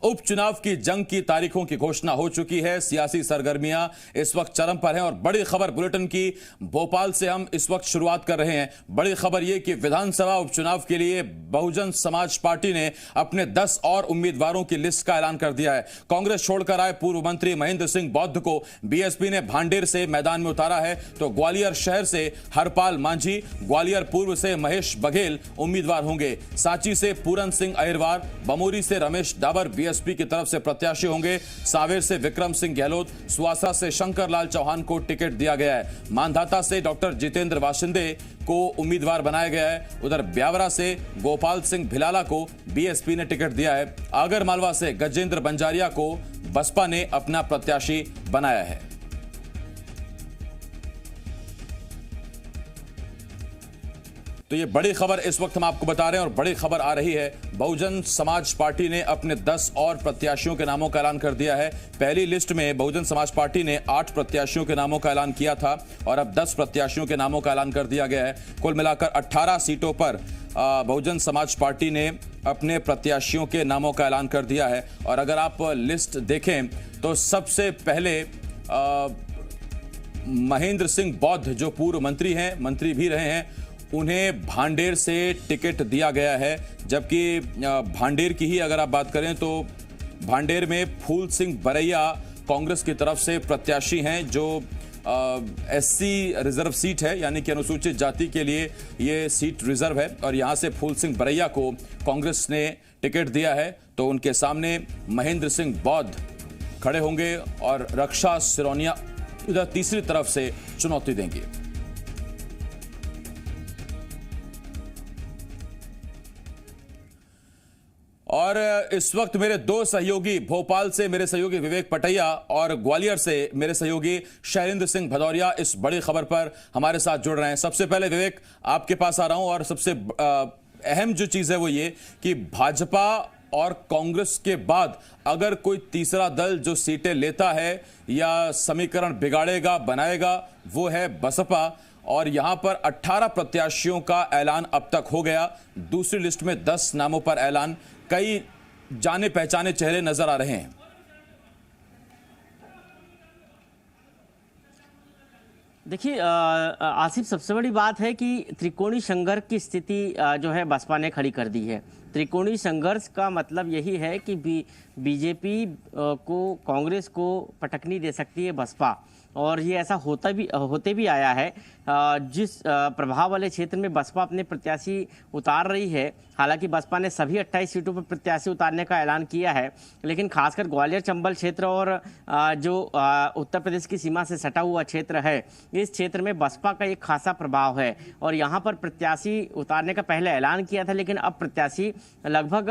उपचुनाव की जंग की तारीखों की घोषणा हो चुकी है। सियासी सरगर्मियां इस वक्त चरम पर हैं और बड़ी खबर बुलेटिन की भोपाल से हम इस वक्त शुरुआत कर रहे हैं। बड़ी खबर यह कि विधानसभा उपचुनाव के लिए बहुजन समाज पार्टी ने अपने 10 और उम्मीदवारों की लिस्ट का ऐलान कर दिया है। कांग्रेस छोड़कर आए पूर्व मंत्री महेंद्र सिंह बौद्ध को बीएसपी ने भांडेर से मैदान में उतारा है, तो ग्वालियर शहर से हरपाल मांझी, ग्वालियर पूर्व से महेश बघेल उम्मीदवार होंगे। सांची से पूरन सिंह अहिरवार, बमोरी से रमेश डाबर बीएसपी की तरफ से प्रत्याशी होंगे। सावेर से विक्रम सिंह गहलोत, सुवासरा से शंकर लाल चौहान को टिकट दिया गया है। मांधाता से डॉक्टर जितेंद्र वाशिंदे को उम्मीदवार बनाया गया है। उधर ब्यावरा से गोपाल सिंह भिलाला को बीएसपी ने टिकट दिया है। आगर मालवा से गजेंद्र बंजारिया को बसपा ने अपना प्रत्याशी बनाया है। तो ये बड़ी खबर इस वक्त हम आपको बता रहे हैं और बड़ी खबर आ रही है। बहुजन समाज पार्टी ने अपने 10 और प्रत्याशियों के नामों का ऐलान कर दिया है। पहली लिस्ट में बहुजन समाज पार्टी ने 8 प्रत्याशियों के नामों का ऐलान किया था और अब 10 प्रत्याशियों के नामों का ऐलान कर दिया गया है। कुल मिलाकर 18 सीटों पर बहुजन समाज पार्टी ने अपने प्रत्याशियों के नामों का ऐलान कर दिया है। और अगर आप लिस्ट देखें तो सबसे पहले महेंद्र सिंह बौद्ध जो पूर्व मंत्री हैं, मंत्री भी रहे हैं, उन्हें भांडेर से टिकट दिया गया है। जबकि भांडेर की ही अगर आप बात करें तो भांडेर में फूल सिंह बरैया कांग्रेस की तरफ से प्रत्याशी हैं, जो एससी रिजर्व सीट है, यानी कि अनुसूचित जाति के लिए ये सीट रिजर्व है और यहां से फूल सिंह बरैया को कांग्रेस ने टिकट दिया है। तो उनके सामने महेंद्र सिंह बौद्ध खड़े होंगे और रक्षा सिरोनिया इधर तीसरी तरफ से चुनौती देंगे। और इस वक्त मेरे दो सहयोगी, भोपाल से मेरे सहयोगी विवेक पटैया और ग्वालियर से मेरे सहयोगी शैलेंद्र सिंह भदौरिया इस बड़ी खबर पर हमारे साथ जुड़ रहे हैं। सबसे पहले विवेक, आपके पास आ रहा हूं और सबसे अहम जो चीज है वो ये कि भाजपा और कांग्रेस के बाद अगर कोई तीसरा दल जो सीटें लेता है या समीकरण बिगाड़ेगा बनाएगा वो है बसपा। और यहां पर 18 प्रत्याशियों का ऐलान अब तक हो गया। दूसरी लिस्ट में 10 नामों पर ऐलान। कई जाने पहचाने चेहरे नजर आ रहे हैं। देखिए आसिफ, सबसे बड़ी बात है कि त्रिकोणीय संघर्ष की स्थिति जो है बसपा ने खड़ी कर दी है। त्रिकोणीय संघर्ष का मतलब यही है कि बीजेपी को, कांग्रेस को पटकनी दे सकती है बसपा, और ये ऐसा होते भी आया है। जिस प्रभाव वाले क्षेत्र में बसपा अपने प्रत्याशी उतार रही है, हालांकि बसपा ने सभी 28 सीटों पर प्रत्याशी उतारने का ऐलान किया है, लेकिन खासकर ग्वालियर चंबल क्षेत्र और जो उत्तर प्रदेश की सीमा से सटा हुआ क्षेत्र है, इस क्षेत्र में बसपा का एक खासा प्रभाव है। और यहाँ पर प्रत्याशी उतारने का पहले ऐलान किया था, लेकिन अब प्रत्याशी लगभग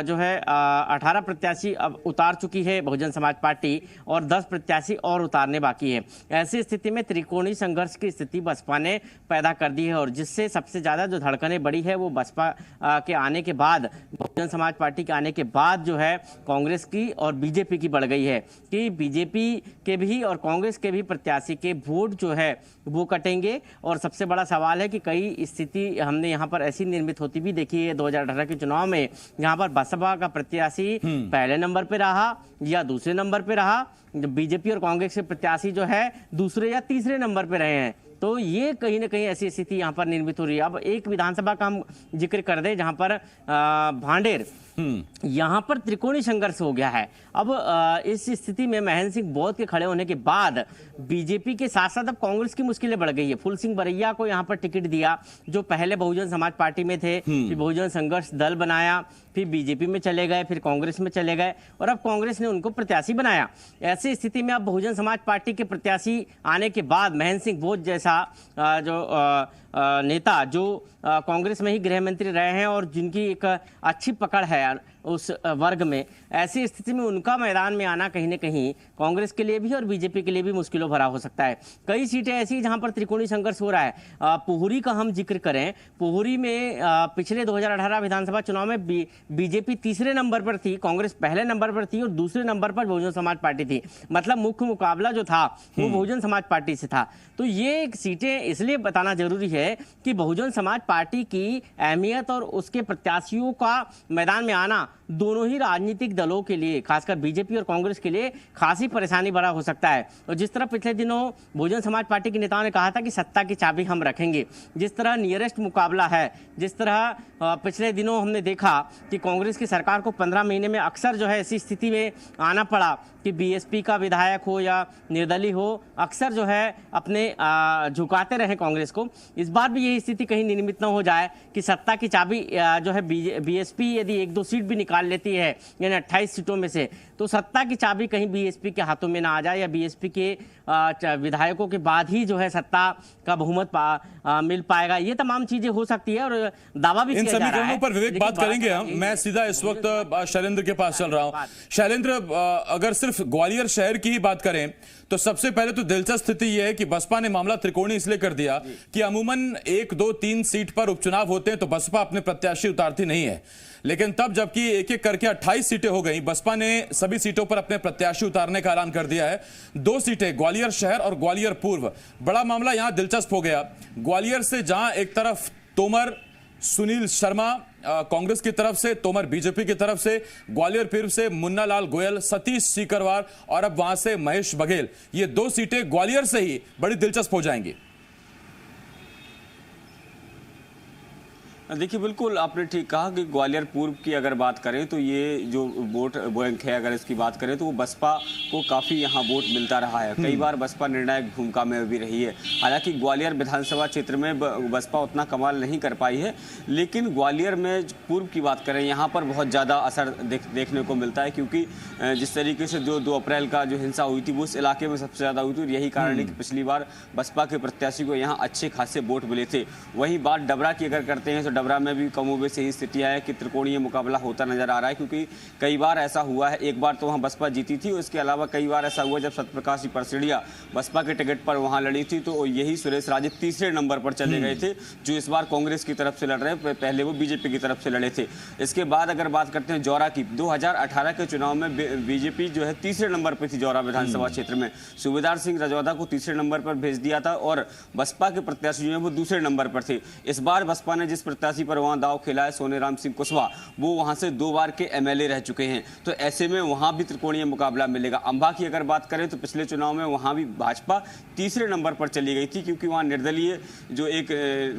जो है 18 प्रत्याशी अब उतार चुकी है बहुजन समाज पार्टी और 10 प्रत्याशी और उतारने बाकी है। ऐसी स्थिति में त्रिकोणीय संघर्ष की स्थिति बसपा ने पैदा कर दी है और जिससे सबसे ज्यादा जो धड़कनें बढ़ी है वो बसपा के आने के बाद, बहुजन समाज पार्टी के आने के बाद जो है कांग्रेस की और बीजेपी की बढ़ गई है कि बीजेपी के भी और कांग्रेस के भी प्रत्याशी के वोट जो है वो कटेंगे। और सबसे बड़ा सवाल है कि कई स्थिति हमने यहाँ पर ऐसी निर्मित होती भी देखी है 2018 के चुनाव में, यहाँ पर बसपा का प्रत्याशी पहले नंबर पे रहा या दूसरे नंबर पे रहा, बीजेपी और कांग्रेस के प्रत्याशी जो है दूसरे या तीसरे नंबर पे रहे हैं। तो ये कहीं ना कहीं ऐसी स्थिति यहाँ पर निर्मित हो रही है। अब एक विधानसभा का हम जिक्र कर दें जहाँ पर भांडेर, यहाँ पर त्रिकोणीय संघर्ष हो गया है। अब इस स्थिति में महेंद्र सिंह बौद्ध के खड़े होने के बाद बीजेपी के साथ साथ अब कांग्रेस की मुश्किलें बढ़ गई है। फूल सिंह बरैया को यहाँ पर टिकट दिया, जो पहले बहुजन समाज पार्टी में थे, फिर बहुजन संघर्ष दल बनाया, फिर बीजेपी में चले गए, फिर कांग्रेस में चले गए और अब कांग्रेस ने उनको प्रत्याशी बनाया। ऐसी स्थिति में अब बहुजन समाज पार्टी के प्रत्याशी आने के बाद महेंद्र सिंह बौद्ध जैसा जो नेता जो कांग्रेस में ही गृह मंत्री रहे हैं और जिनकी एक अच्छी पकड़ है उस वर्ग में, ऐसी स्थिति में उनका मैदान में आना कहीं न कहीं कांग्रेस के लिए भी और बीजेपी के लिए भी मुश्किलों भरा हो सकता है। कई सीटें ऐसी जहां पर त्रिकोणीय संघर्ष हो रहा है। पोहरी का हम जिक्र करें, पोहरी में पिछले 2018 विधानसभा चुनाव में बीजेपी तीसरे नंबर पर थी, कांग्रेस पहले नंबर पर थी और दूसरे नंबर पर बहुजन समाज पार्टी थी। मतलब मुख्य मुकाबला जो था वो बहुजन समाज पार्टी से था। तो ये सीटें इसलिए बताना जरूरी है कि बहुजन समाज पार्टी की अहमियत और उसके प्रत्याशियों का मैदान में आना दोनों ही राजनीतिक दलों के लिए, खासकर बीजेपी और कांग्रेस के लिए खासी परेशानी बड़ा हो सकता है। और जिस तरह पिछले दिनों बहुजन समाज पार्टी के नेताओं ने कहा था कि सत्ता की चाबी हम रखेंगे, जिस तरह नियरेस्ट मुकाबला है, जिस तरह पिछले दिनों हमने देखा कि कांग्रेस की सरकार को 15 महीने में अक्सर जो है ऐसी स्थिति में आना पड़ा कि बीएसपी का विधायक हो या निर्दलीय हो, अक्सर जो है अपने झुकाते रहे कांग्रेस को। इस बार भी यही स्थिति कहीं निर्मित न हो जाए कि सत्ता की चाबी जो है बीएसपी यदि 1-2 सीट भी निकाल लेती है, यानी 28 सीटों में से, तो सत्ता की चाबी कहीं बीएसपी के हाथों में ना आ जाए, या बीएसपी के विधायकों के बाद ही जो है सत्ता का बहुमत मिल पाएगा। ये तमाम चीजें हो सकती है और दावा भी इन समीकरणों पर विवेक बात करेंगे हम। मैं सीधा इस वक्त शैलेंद्र के पास चल रहा हूं। शैलेंद्र, अगर सिर्फ ग्वालियर शहर की ही बात करें तो सबसे पहले तो दिलचस्प स्थिति यह है कि बसपा ने मामला त्रिकोणीय इसलिए कर दिया कि अमूमन 1, 2, 3 सीट पर उपचुनाव होते हैं तो बसपा अपने प्रत्याशी उतारती नहीं है, लेकिन तब जबकि एक एक करके 28 सीटें हो गई, बसपा ने सभी सीटों पर अपने प्रत्याशी उतारने का ऐलान कर दिया है। 2 सीटें ग्वालियर शहर और ग्वालियर पूर्व। बड़ा मामला यहां दिलचस्प हो गया। ग्वालियर से जहां एक तरफ तोमर, सुनील शर्मा कांग्रेस की तरफ से, तोमर बीजेपी की तरफ से, ग्वालियर पूर्व से मुन्ना लाल गोयल, सतीश सीकरवार और अब वहां से महेश बघेल, ये 2 सीटें ग्वालियर से ही बड़ी दिलचस्प हो जाएंगी। देखिए, बिल्कुल आपने ठीक कहा कि ग्वालियर पूर्व की अगर बात करें तो ये जो वोट बैंक है, अगर इसकी बात करें तो वो बसपा को काफ़ी यहाँ वोट मिलता रहा है। कई बार बसपा निर्णायक भूमिका में भी रही है। हालांकि ग्वालियर विधानसभा क्षेत्र में बसपा उतना कमाल नहीं कर पाई है, लेकिन ग्वालियर में पूर्व की बात करें यहाँ पर बहुत ज़्यादा असर देखने को मिलता है, क्योंकि जिस तरीके से जो 2 अप्रैल का जो हिंसा हुई थी वो उस इलाके में सबसे ज़्यादा हुई थी, और यही कारण है कि पिछली बार बसपा के प्रत्याशी को यहाँ अच्छे खासे वोट मिले थे। वहीं बात डबरा की अगर करते हैं तो डबरा में भी कमोबेश यही स्थिति है कि त्रिकोणीय मुकाबला होता नजर आ रहा है, क्योंकि कई बार ऐसा हुआ है, एक बार तो वहां बसपा जीती थी, उसके अलावा कई बार ऐसा हुआ जब सत्यप्रकाश परसिडिया बसपा के टिकट पर वहां लड़ी थी तो यही सुरेश राजे तीसरे नंबर पर चले गए थे, जो इस बार कांग्रेस की तरफ से लड़ रहे, पहले वो बीजेपी की तरफ से लड़े थे। इसके बाद अगर बात करते हैं जौरा की, 2018 के चुनाव में बीजेपी जो है तीसरे नंबर पर थी जौरा विधानसभा क्षेत्र में, सूबेदार सिंह रजौदा को तीसरे नंबर पर भेज दिया था और बसपा के प्रत्याशी जो है वो दूसरे नंबर पर थे। इस बार बसपा ने जिस प्रत्याशी पर वहां दाव खेला है, सोनेराम सिंह कुशवाहा, वो वहां से 2 बार के एमएलए रह चुके हैं, तो ऐसे में वहां भी त्रिकोणीय मुकाबला मिलेगा। अंबा की अगर बात करें तो पिछले चुनाव में वहां भी भाजपा तीसरे नंबर पर चली गई थी, क्योंकि वहां निर्दलीय जो एक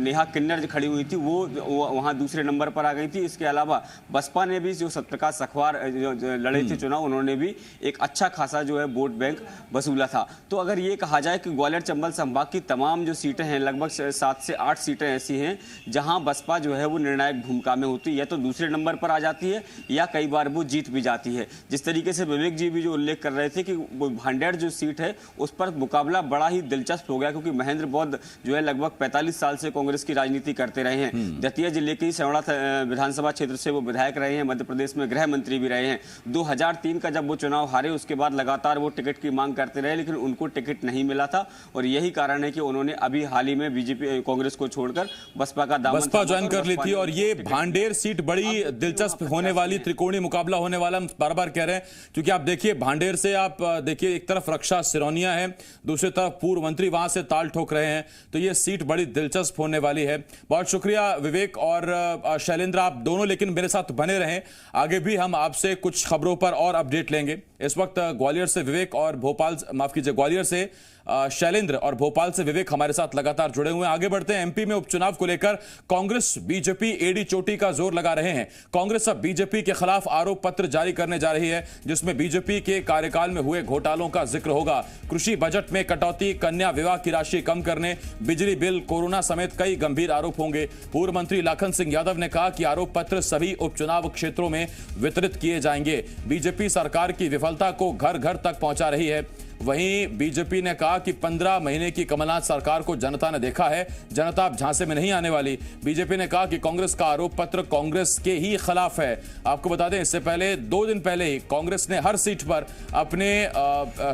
नेहा किन्नर जो खड़ी हुई थी वो वहां दूसरे नंबर पर आ गई थी। इसके अलावा बसपा ने भी जो सत्यप्रकाश सखवार जो लड़े थे चुनाव, उन्होंने भी एक अच्छा खासा जो है वोट बैंक वसूला था। तो अगर ये कहा जाए कि ग्वालियर चंबल संभाग की तमाम जो सीटें हैं, लगभग 7 से 8 सीटें ऐसी हैं जहां बसपा जो है वो निर्णायक भूमिका में होती है, या तो दूसरे नंबर पर आ जाती है या कई बार वो जीत भी जाती है। जिस तरीके से विवेक जी भी जो उल्लेख कर रहे थे कि भांडेर जो सीट है उस पर मुकाबला बड़ा ही दिलचस्प हो गया, क्योंकि महेंद्र बौद्ध जो है लगभग 45 साल से कांग्रेस की राजनीति करते रहे हैं। दतिया जिले के सवड़ा विधानसभा क्षेत्र से वो विधायक रहे हैं, मध्य प्रदेश में गृह मंत्री भी रहे हैं। 2003 का जब वो चुनाव हारे उसके बाद लगातार वो टिकट की मांग करते रहे, लेकिन उनको टिकट नहीं मिला था, और यही कारण है कि उन्होंने अभी हाल ही में बीजेपी कांग्रेस को छोड़कर बसपा का दामन ज्वाइन कर ली थी। और ये भांडेर सीट बड़ी दिलचस्प होने वाली, त्रिकोणीय मुकाबला होने वाला, हम बार बार कह रहे हैं, क्योंकि आप देखिए भांडेर से आप देखिए एक तरफ रक्षा सिरौनिया है, दूसरी तरफ पूर्व मंत्री वहां से ताल ठोक रहे हैं, तो ये सीट बड़ी दिलचस्प होने वाली है। बहुत शुक्रिया विवेक और शैलेंद्र, आप दोनों लेकिन मेरे साथ बने रहें, आगे भी हम आपसे कुछ खबरों पर और अपडेट लेंगे। इस वक्त ग्वालियर से विवेक और भोपाल, माफ कीजिए, ग्वालियर से शैलेंद्र और भोपाल से विवेक हमारे साथ लगातार जुड़े हुए हैं। आगे बढ़ते हैं। एमपी में उपचुनाव को लेकर कांग्रेस बीजेपी एड़ी चोटी का जोर लगा रहे हैं। कांग्रेस अब बीजेपी के खिलाफ आरोप पत्र जारी करने जा रही है, जिसमें बीजेपी के कार्यकाल में हुए घोटालों का जिक्र होगा। कृषि बजट में कटौती, कन्या विवाह की राशि कम करने, बिजली बिल, कोरोना समेत कई गंभीर आरोप होंगे। पूर्व मंत्री लाखन सिंह यादव ने कहा कि आरोप पत्र सभी उपचुनाव क्षेत्रों में वितरित किए जाएंगे। बीजेपी सरकार की विफलता को घर घर तक पहुंचा रही है। वहीं बीजेपी ने कहा कि 15 महीने की कमलनाथ सरकार को जनता ने देखा है, जनता अब झांसे में नहीं आने वाली। बीजेपी ने कहा कि कांग्रेस का आरोप पत्र कांग्रेस के ही खिलाफ है। आपको बता दें, इससे पहले 2 दिन पहले ही कांग्रेस ने हर सीट पर अपने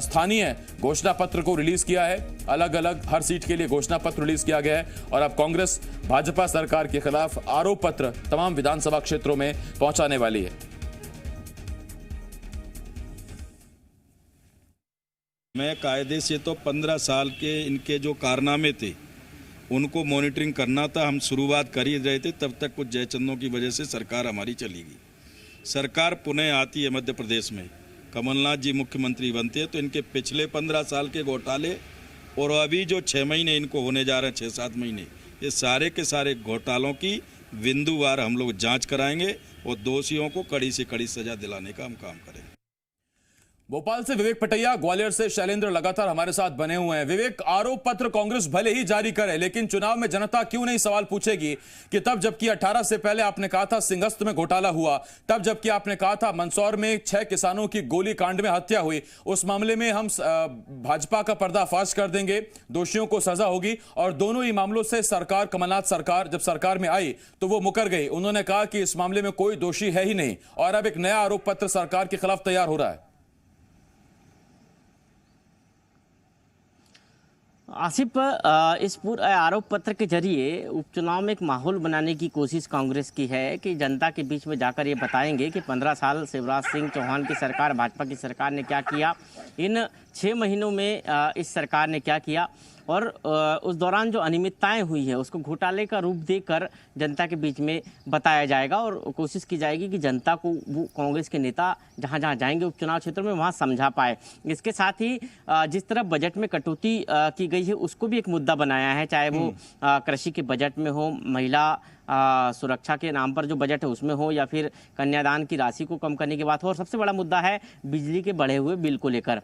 स्थानीय घोषणा पत्र को रिलीज किया है। अलग अलग हर सीट के लिए घोषणा पत्र रिलीज किया गया है और अब कांग्रेस भाजपा सरकार के खिलाफ आरोप पत्र तमाम विधानसभा क्षेत्रों में पहुंचाने वाली है। मैं कायदे से तो 15 साल के इनके जो कारनामे थे उनको मॉनिटरिंग करना था। हम शुरुआत कर ही रहे थे, तब तक कुछ जयचंदों की वजह से सरकार हमारी चली गई। सरकार पुनः आती है मध्य प्रदेश में, कमलनाथ जी मुख्यमंत्री बनते हैं, तो इनके पिछले 15 साल के घोटाले और अभी जो 6 महीने इनको होने जा रहे हैं, 6-7 महीने, ये सारे के सारे घोटालों की बिंदुवार हम लोग जांच कराएंगे और दोषियों को कड़ी से कड़ी सजा दिलाने का हम काम करेंगे। भोपाल से विवेक पटैया, ग्वालियर से शैलेंद्र लगातार हमारे साथ बने हुए हैं। विवेक, आरोप पत्र कांग्रेस भले ही जारी करे, लेकिन चुनाव में जनता क्यों नहीं सवाल पूछेगी कि तब जबकि 18 से पहले आपने कहा था सिंहस्थ में घोटाला हुआ, तब जबकि आपने कहा था मंदसौर में 6 किसानों की गोली कांड में हत्या हुई, उस मामले में हम भाजपा का पर्दाफाश कर देंगे, दोषियों को सजा होगी, और दोनों ही मामलों से सरकार, कमलनाथ सरकार जब सरकार में आई तो वो मुकर गई। उन्होंने कहा कि इस मामले में कोई दोषी है ही नहीं, और अब एक नया आरोप पत्र सरकार के खिलाफ तैयार हो रहा है। आसिफ, इस पूरे आरोप पत्र के जरिए उपचुनाव में एक माहौल बनाने की कोशिश कांग्रेस की है कि जनता के बीच में जाकर ये बताएंगे कि 15 साल शिवराज सिंह चौहान की सरकार, भाजपा की सरकार ने क्या किया, इन 6 महीनों में इस सरकार ने क्या किया, और उस दौरान जो अनियमितताएं हुई है उसको घोटाले का रूप देकर जनता के बीच में बताया जाएगा, और कोशिश की जाएगी कि जनता को वो कांग्रेस के नेता जहां जहां जाएंगे उपचुनाव क्षेत्र में वहां समझा पाए। इसके साथ ही जिस तरह बजट में कटौती की गई है उसको भी एक मुद्दा बनाया है, चाहे वो कृषि के बजट में हो, महिला सुरक्षा के नाम पर जो बजट है उसमें हो, या फिर कन्यादान की राशि को कम करने की बात हो, और सबसे बड़ा मुद्दा है बिजली के बढ़े हुए बिल को लेकर।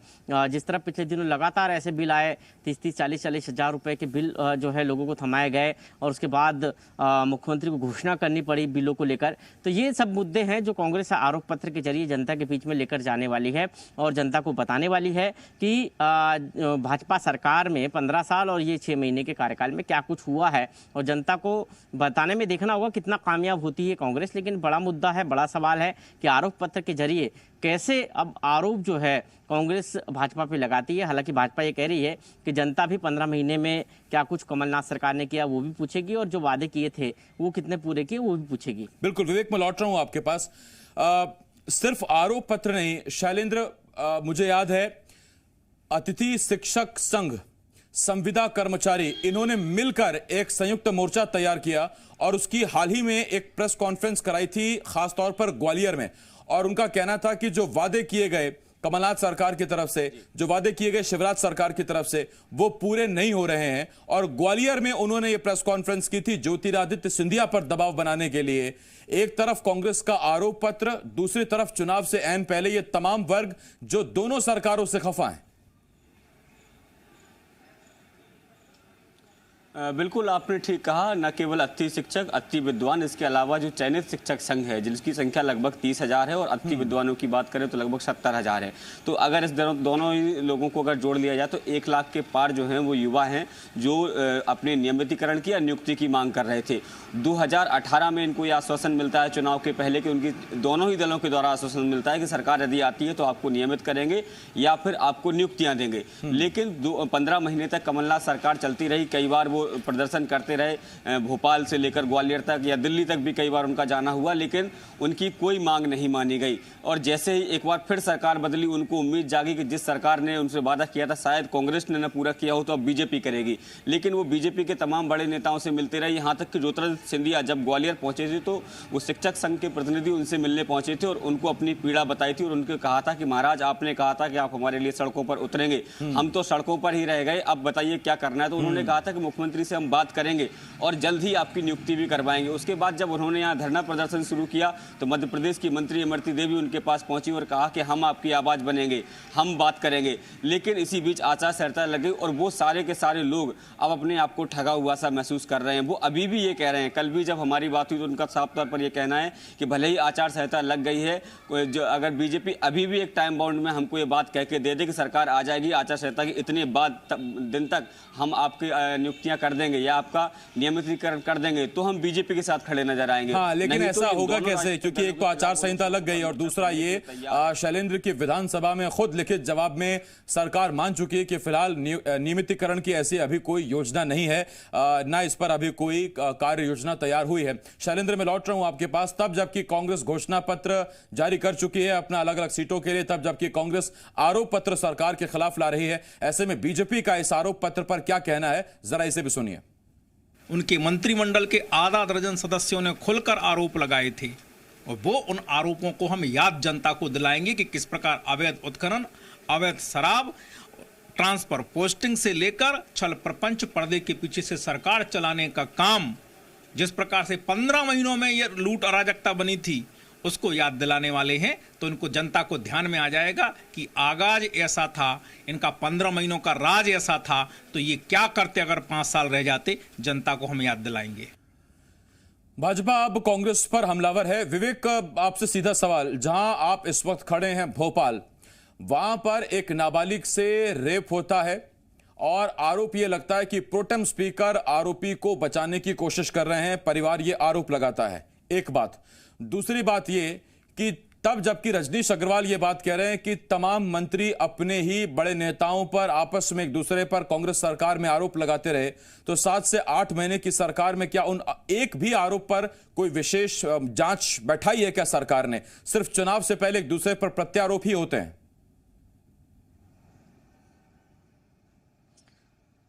जिस तरह पिछले दिनों लगातार ऐसे बिल आए, 30-40 हज़ार रुपए के बिल जो है लोगों को थमाए गए, और उसके बाद मुख्यमंत्री को घोषणा करनी पड़ी बिलों को लेकर। तो ये सब मुद्दे हैं जो कांग्रेस आरोप पत्र के जरिए जनता के बीच में लेकर जाने वाली है, और जनता को बताने वाली है कि भाजपा सरकार में 15 साल और ये 6 महीने के कार्यकाल में क्या कुछ हुआ है, और जनता को बताने में देखना होगा कितना कामयाब होती है कांग्रेस। लेकिन बड़ा मुद्दा है, बड़ा सवाल है कि आरोप पत्र के जरिए कैसे अब आरोप जो है कांग्रेस भाजपा पे लगाती है। हालांकि भाजपा ये कह रही है कि जनता भी 15 महीने में क्या कुछ कमलनाथ सरकार ने किया वो भी पूछेगी, और जो वादे किए थे वो कितने पूरे किए वो भी पूछेगी। बिल्कुल विवेक, मैं लौट रहा हूं आपके पास। सिर्फ आरोप पत्र नहीं शैलेंद्र, मुझे याद है अतिथि शिक्षक संघ, संविदा कर्मचारी, इन्होंने मिलकर एक संयुक्त मोर्चा तैयार किया और उसकी हाल ही में एक प्रेस कॉन्फ्रेंस कराई थी, खासतौर पर ग्वालियर में, और उनका कहना था कि जो वादे किए गए कमलनाथ सरकार की तरफ से, जो वादे किए गए शिवराज सरकार की तरफ से, वो पूरे नहीं हो रहे हैं। और ग्वालियर में उन्होंने ये प्रेस कॉन्फ्रेंस की थी ज्योतिरादित्य सिंधिया पर दबाव बनाने के लिए। एक तरफ कांग्रेस का आरोप पत्र, दूसरी तरफ चुनाव से ऐन पहले ये तमाम वर्ग जो दोनों सरकारों से खफा हैं। बिल्कुल आपने ठीक कहा, न केवल अति शिक्षक, अति विद्वान, इसके अलावा जो चयनित शिक्षक संघ है जिसकी संख्या लगभग 30,000 है, और अति विद्वानों की बात करें तो लगभग 70,000 है। तो अगर इस दोनों ही लोगों को अगर जोड़ लिया जाए तो 1 लाख के पार जो हैं वो युवा हैं जो अपने नियमितीकरण की या नियुक्ति की मांग कर रहे थे। 2018 में इनको यह आश्वासन मिलता है चुनाव के पहले कि उनकी दोनों ही दलों के द्वारा आश्वासन मिलता है कि सरकार यदि आती है तो आपको नियमित करेंगे या फिर आपको नियुक्तियां देंगे। लेकिन 15 महीने तक कमलनाथ सरकार चलती रही, कई बार वो प्रदर्शन करते रहे, भोपाल से लेकर ग्वालियर तक या दिल्ली तक भी कई बार उनका जाना हुआ, लेकिन उनकी कोई मांग नहीं मानी गई। और जैसे ही एक बार फिर सरकार बदली, उनको उम्मीद जागी कि जिस सरकार ने उनसे वादा किया था शायद कांग्रेस ने न पूरा किया हो तो अब बीजेपी करेगी। लेकिन वो बीजेपी के तमाम बड़े नेताओं से मिलते रहे, यहाँ तक कि ज्योतिरादित्य सिंधिया जब ग्वालियर पहुंचे थे तो वो शिक्षक संघ के प्रतिनिधि उनसे मिलने पहुंचे थे और उनको अपनी पीड़ा बताई थी, और उनको कहा था कि महाराज आपने कहा था कि आप हमारे लिए सड़कों पर उतरेंगे, हम तो सड़कों पर ही रह गए, अब बताइए क्या करना है। तो उन्होंने कहा था कि मुख्यमंत्री से हम बात करेंगे और जल्द ही आपकी नियुक्ति भी करवाएंगे। उसके बाद जब उन्होंने यहाँ धरना प्रदर्शन शुरू किया तो मध्य प्रदेश की मंत्री इमरती देवी उनके पास पहुंची और कहा कि हम आपकी आवाज बनेंगे, हम बात करेंगे। लेकिन इसी बीच आचार संहिता लग गई और वो सारे के सारे लोग अब अपने आप को ठगा हुआ सा महसूस कर रहे हैं। वो अभी भी ये कह रहे हैं, कल भी जब हमारी बात हुई तो उनका साफ तौर पर यह कहना है कि भले ही आचार संहिता लग गई है, जो अगर बीजेपी अभी भी एक टाइम बाउंड में हमको ये बात कह के दे दे कि सरकार आ जाएगी आचार संहिता के इतने बाद दिन तक हम आपकी नियुक्तियां कर देंगे या आपका नियमितीकरण कर देंगे, तो हम बीजेपी के साथ खड़े नजर आएंगे। हाँ, लेकिन ऐसा तो होगा कैसे? क्योंकि एक तो आचार संहिता लग गई और दूसरा ये शैलेंद्र की विधानसभा में खुद लिखित जवाब में सरकार मान चुकी है कि फिलहाल नियमितीकरण की ऐसी अभी कोई योजना नहीं है, ना इस पर अभी कोई कार्य योजना तैयार हुई है। शैलेंद्र, मैं लौट रहा हूं आपके पास। तब जबकि कांग्रेस घोषणा पत्र जारी कर चुकी है अपना अलग अलग सीटों के लिए, तब जबकि कांग्रेस आरोप पत्र सरकार के खिलाफ ला रही है, ऐसे में बीजेपी का इस आरोप पत्र पर क्या कहना है, जरा इसे भी सुनिए। उनके मंत्रिमंडल के आधा दर्जन सदस्यों ने खुलकर आरोप लगाए थे और वो उन आरोपों को हम याद जनता को दिलाएंगे कि किस प्रकार अवैध उत्खनन, अवैध शराब, ट्रांसफर पोस्टिंग से लेकर छल प्रपंच, पर्दे के पीछे से सरकार चलाने का काम, जिस प्रकार से 15 महीनों में ये लूट अराजकता बनी थी, उसको याद दिलाने वाले हैं। तो इनको जनता को ध्यान में आ जाएगा कि आगाज ऐसा था, इनका 15 महीनों का राज ऐसा था, तो ये क्या करते अगर 5 साल रह जाते, जनता को हम याद दिलाएंगे। भाजपा अब कांग्रेस पर हमलावर है। विवेक, आपसे सीधा सवाल, जहां आप इस वक्त खड़े हैं भोपाल, वहां पर एक नाबालिग से रेप होता है और आरोप यह लगता है कि प्रोटेम स्पीकर आरोपी को बचाने की कोशिश कर रहे हैं, परिवार यह आरोप लगाता है। एक बात। दूसरी बात यह कि तब जबकि रजनीश अग्रवाल ये बात कह रहे हैं कि तमाम मंत्री अपने ही बड़े नेताओं पर आपस में एक दूसरे पर कांग्रेस सरकार में आरोप लगाते रहे, तो 7 से 8 महीने की सरकार में क्या उन एक भी आरोप पर कोई विशेष जांच बैठाई है क्या सरकार ने? सिर्फ चुनाव से पहले एक दूसरे पर प्रत्यारोप ही होते हैं।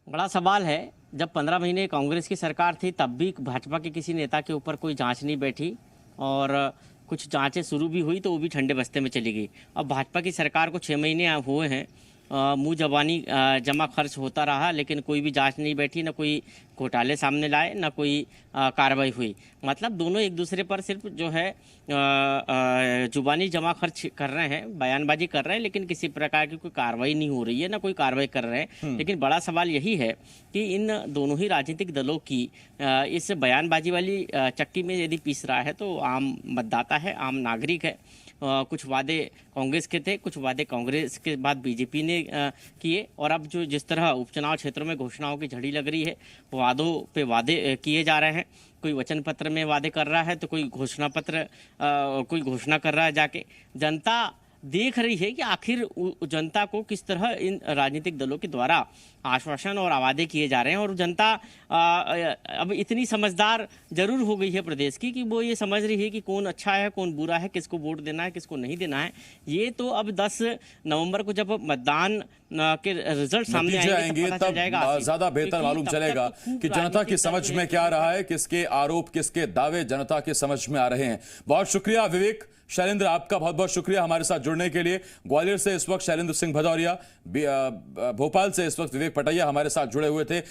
बड़ा सवाल है। जब 15 महीने कांग्रेस की सरकार थी तब भी भाजपा के किसी नेता के ऊपर कोई जांच नहीं बैठी और कुछ जांचें शुरू भी हुई तो वो भी ठंडे बस्ते में चली गई। अब भाजपा की सरकार को 6 महीने हुए हैं, मुंह जबानी जमा खर्च होता रहा, लेकिन कोई भी जांच नहीं बैठी, ना कोई घोटाले सामने लाए, ना कोई कार्रवाई हुई। मतलब दोनों एक दूसरे पर सिर्फ जो है जुबानी जमा खर्च कर रहे हैं, बयानबाजी कर रहे हैं, लेकिन किसी प्रकार की कोई कार्रवाई नहीं हो रही है, ना कोई कार्रवाई कर रहे हैं। लेकिन बड़ा सवाल यही है कि इन दोनों ही राजनीतिक दलों की इस बयानबाजी वाली चक्की में यदि पीस रहा है तो आम मतदाता है, आम नागरिक है। कुछ वादे कांग्रेस के थे, कुछ वादे कांग्रेस के बाद बीजेपी ने किए, और अब जो जिस तरह उपचुनाव क्षेत्रों में घोषणाओं की झड़ी लग रही है, वादों पे वादे किए जा रहे हैं। कोई वचन पत्र में वादे कर रहा है तो कोई घोषणा पत्र कोई घोषणा कर रहा है जाके। जनता देख रही है कि आखिर जनता को किस तरह इन राजनीतिक दलों के द्वारा आश्वासन और वादे किए जा रहे हैं। और जनता अब इतनी समझदार जरूर हो गई है प्रदेश की कि वो ये समझ रही है कि कौन अच्छा है, कौन बुरा है, किसको वोट देना है, किसको नहीं देना है। ये तो अब 10 नवंबर को जब मतदान के रिजल्ट सामने आएंगे तब ज्यादा बेहतर मालूम चलेगा कि जनता की समझ में क्या रहा है, किसके आरोप, किसके दावे जनता के समझ में आ रहे हैं। बहुत शुक्रिया विवेक। शैलेंद्र, आपका बहुत बहुत शुक्रिया हमारे साथ जुड़ने के लिए। ग्वालियर से इस वक्त शैलेंद्र सिंह भदौरिया, भोपाल से इस वक्त विवेक पटैया हमारे साथ जुड़े हुए थे।